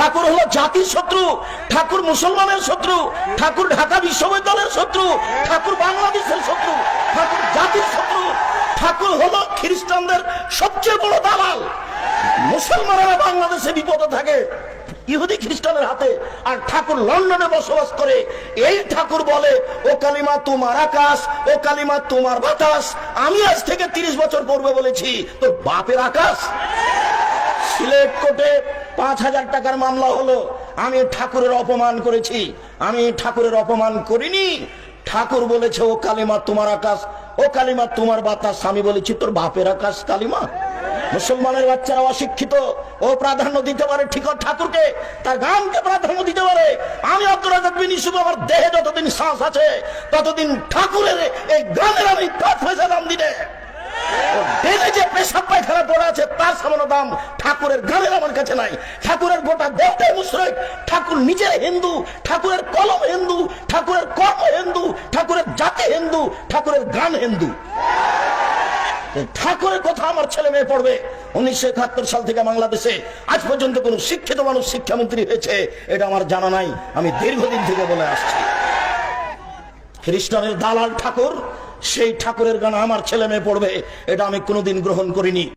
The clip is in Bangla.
ঠাকুর হলো জাতির শত্রু, ঠাকুর মুসলমানের শত্রু, ঠাকুর ঢাকা বিশ্ববিদ্যালয়ের শত্রু, ঠাকুর বাংলাদেশের শত্রু, ঠাকুর জাতির শত্রু, ঠাকুর হলো খ্রিস্টানদের সবচেয়ে বড় দালাল। মুসলমানেরা বাংলাদেশে বিপদে থাকে ইহুদি খ্রিস্টানের হাতে, আর ঠাকুর লন্ডনে বসবাস করে। এই ঠাকুর বলে ও কালিমা তোমার আকাশ, ও কালিমা তোমার বাতাস। আমি আজ থেকে 30 বছর পূর্বে বলেছি তোর বাপের আকাশ। সিলেট কোর্টে 5,000 টাকার মামলা হলো, আমি ঠাকুরের অপমান করেছি? আমি ঠাকুরের অপমান করিনি। ঠাকুর বলেছে ও কালিমা তোমার আকাশ, ও কালিমা তোমার বাতাস। আমি বলেছি তোর বাপের আকাশ কালিমা। মুসলমানের বাচ্চারা অশিক্ষিত, ও প্রাধান্য দিতে পারে ঠিক ঠাকুরকে, তার গানকে প্রাধান্য দিতে পারে। আমি আব্দুর রাজ্জাক বিন ইউসুফ, আমার দেহে যতদিন শ্বাস আছে ততদিন ঠাকুরের এই গানের আমি 5 পয়সা দাম দিলে। দেহে যে পেশাব পায়খানা পড়ে আছে তার সামান্য দাম ঠাকুরের গানের আমার কাছে নাই। ঠাকুরের গোটা দেহটাই মুশরিক। ঠাকুর নিজে হিন্দু, ঠাকুরের কলম হিন্দু, ঠাকুরের কর্ম হিন্দু, ঠাকুরের জাতি হিন্দু, ঠাকুরের গান হিন্দু। ঠাকুরের কথা আমার ছেলে মেয়ে পড়বে। 1971 সাল থেকে বাংলাদেশে আজ পর্যন্ত কোন শিক্ষিত মানুষ শিক্ষামন্ত্রী হয়েছে এটা আমার জানা নাই। আমি দীর্ঘদিন থেকে বলে আসছি খ্রিস্টানের দালাল ঠাকুর, সেই ঠাকুরের গান আমার ছেলে মেয়ে পড়বে এটা আমি কোনোদিন গ্রহণ করিনি।